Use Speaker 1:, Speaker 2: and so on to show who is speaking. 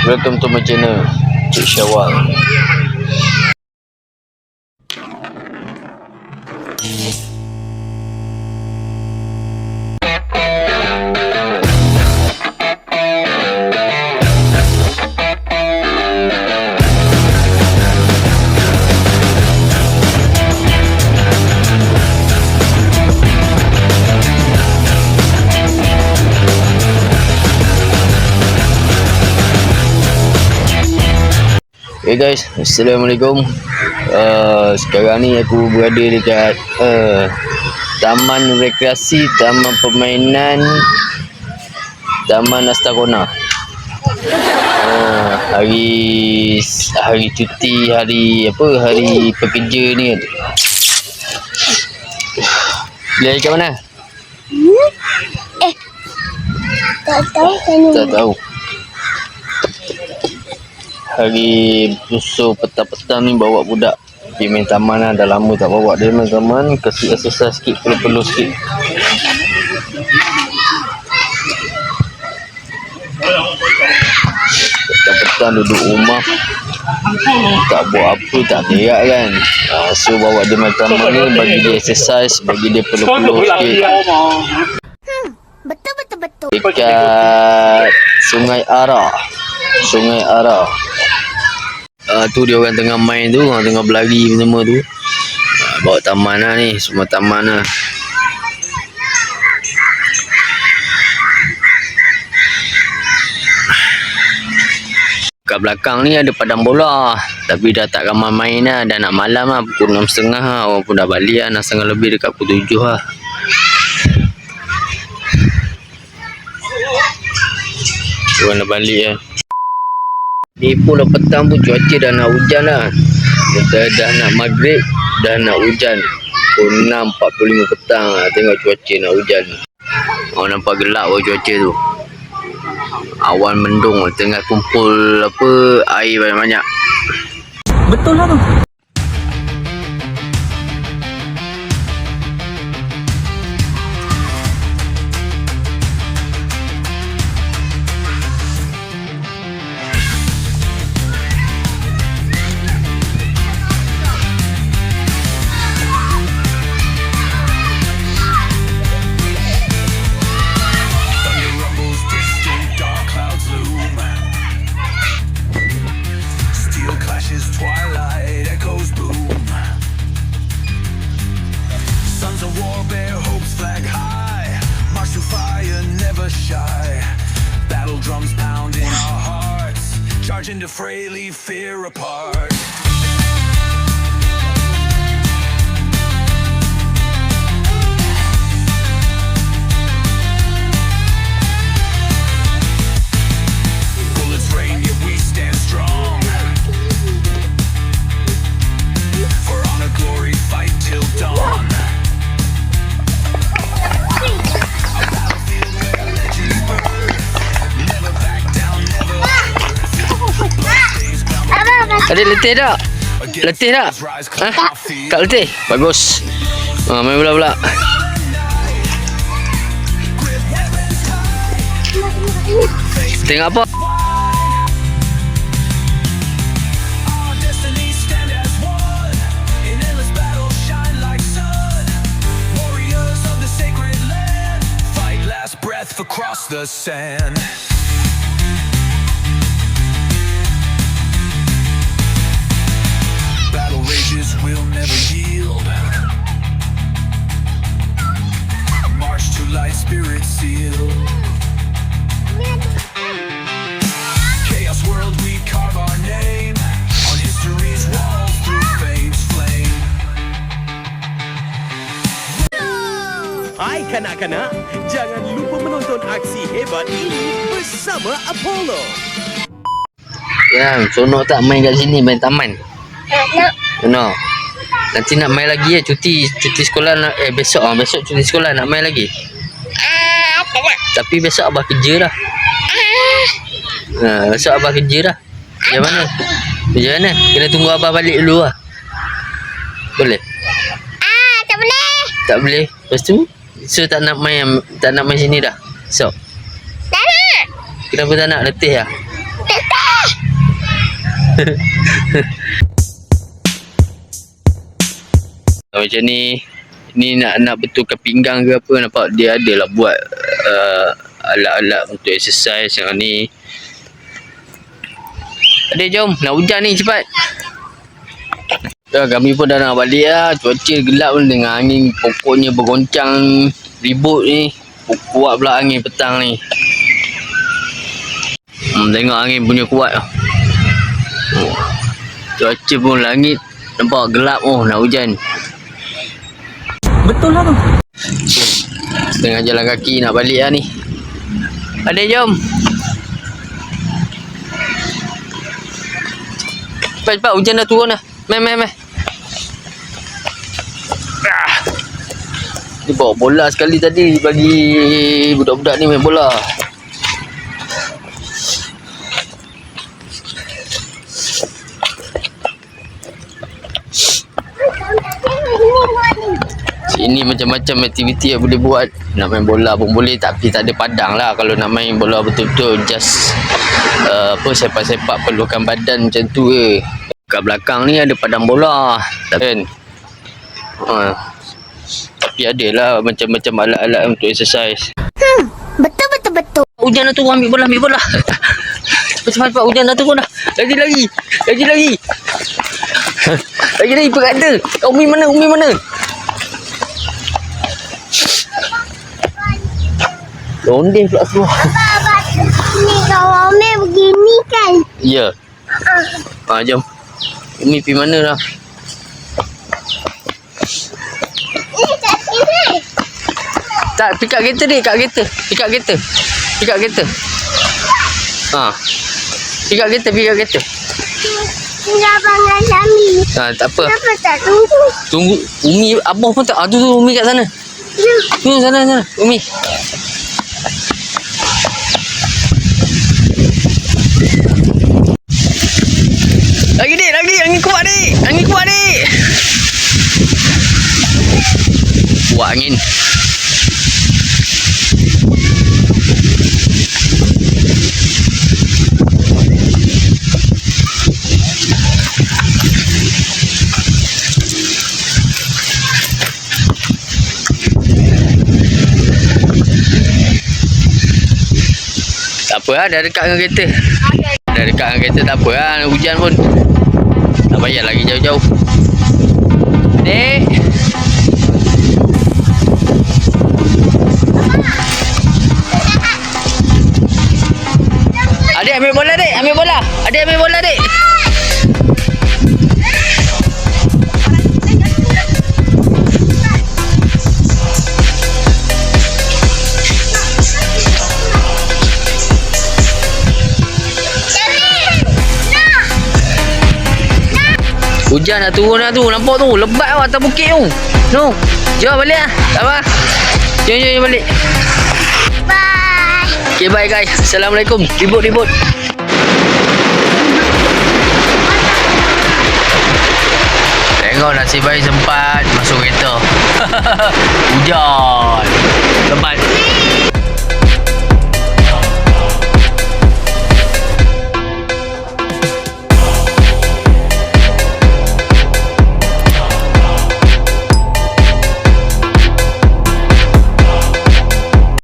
Speaker 1: Welcome to my channel, Cik Syawal. Hey guys, Assalamualaikum. Sekarang ni aku berada dekat Taman Rekreasi, Taman Permainan, Taman Astarona. Hari cuti, hari pekerja ni. Dia kat mana?
Speaker 2: Tak tahu kan.
Speaker 1: Tak tahu. Hari besok petang-petang ni bawa budak pergi main taman lah. Dah lama tak bawa dia main taman. Kasih exercise sikit, perlu-perlu sikit. Petang-petang duduk rumah, tak buat apa, tak berak kan. So bawa dia main taman ni, bagi dia exercise, bagi dia perlu-perlu sikit.
Speaker 2: Betul.
Speaker 1: Dekat Sungai Ara. Tu dia orang tengah main tu, orang tengah berlari semua tu. Bawa taman lah ni, semua taman lah. Kat belakang ni ada padang bola, tapi dah tak ramai main lah. Dah nak malam lah, pukul 6.30 lah. Orang pun dah balik lah, 6.30 lebih, dekat pukul 7 lah. Orang dah balik lah. Ni pun dah petang pun cuaca dah nak hujan lah. Dah nak maghrib, dah nak hujan. Pukul 6.45 petang lah. Tengok cuaca nak hujan. Nampak gelap pun cuaca tu. Awan mendung, tengah kumpul air banyak-banyak.
Speaker 3: Betul lah tu.
Speaker 4: Twilight echoes boom. Sons of war bear hopes flag high. March to fire, never shy. Battle drums pound in our hearts. Charge into fray, leave fear apart. Bullets rain, yet we stand strong. For honor, glory, fight till dawn. A battlefield where legends birth. Never back down, never
Speaker 1: Adik letih tak? Letih tak? Tak letih? Bagus. Main bola pula. Tengok apa?
Speaker 4: across the sand. Battle rages will never yield. March to light, spirit seal. Chaos world, we carve our name on history's walls through fame's flame.
Speaker 3: Hai kanak-kanak, jangan lupa menonton aksi hebat ini bersama Apollo.
Speaker 1: Ya, seronok tak main kat sini, main taman?
Speaker 2: Nak.
Speaker 1: Seronok. Nanti nak main lagi ya, cuti sekolah nak, besok cuti sekolah nak main lagi.
Speaker 2: Tak nak.
Speaker 1: Tapi besok abah kerja dah. Besok abah kerja dah. Macam mana? Macam mana? Kena tunggu abah balik dulu lah. Boleh?
Speaker 2: Tak boleh.
Speaker 1: Tak boleh. Lepas tu, so tak nak main sini dah. So,
Speaker 2: Tak nak.
Speaker 1: kenapa tak nak? Letih lah.
Speaker 2: Tak.
Speaker 1: Macam ni nak betulkan pinggang ke apa, nampak dia adalah buat alat-alat untuk exercise yang ni. Adik jom, nak hujan ni cepat. Kami pun dah nak balik lah. Cuaca gelap dengan angin pokoknya bergoncang ribut ni. Kuat pula angin petang ni. Tengok angin punya kuat. Cuaca pun langit nampak gelap nak hujan.
Speaker 5: Betul lah tu.
Speaker 1: Tengah jalan kaki nak balik lah ni. Adik jom. Cepat hujan dah turun dah. Mai. Ni bawa bola sekali tadi bagi budak-budak ni main bola. Sini macam-macam aktiviti yang boleh buat. Nak main bola pun boleh, tapi tak ada padang lah. Kalau nak main bola betul-betul just sepak-sepak perlukan badan macam tu ke. Kat belakang ni ada padang bola kan. Tapi adalah macam-macam alat-alat untuk exercise.
Speaker 2: Betul.
Speaker 1: Hujan dah turun, ambil bola. Cepat hujan dah turun dah. Lagi. Lagi berkata. Umi mana? Londeh pula semua.
Speaker 2: Ni kalau Umi begini kan.
Speaker 1: Ya. Jom. Umi pergi mana dah?
Speaker 2: Ni kat sini.
Speaker 1: Tak, pikat kereta dek, Pikat kereta. Pikat kereta.
Speaker 2: Tinggal bangun kami.
Speaker 1: Tak apa.
Speaker 2: Kenapa tak tunggu?
Speaker 1: Tunggu. Umi, abah pun tak. Tu Umi kat sana. Tu sana. Umi. Lagi. Angin kuat dek. Kuat angin. Tak apa lah, dah dekat dengan kereta. Dah dekat dengan kereta, tak apa lah, hujan pun. Tak payah lagi jauh-jauh. Dek. Adik ambil bola dek, Adik ambil bola dek. Hujan dah turun dah tu. Nampak tu. Lebat tu atas bukit tu. No. Jom balik lah. Tak apa. Jom balik.
Speaker 2: Bye.
Speaker 1: Okay, bye guys. Assalamualaikum. Ribut. Tengok nasib baik sempat masuk kereta. Hujan. Lebat.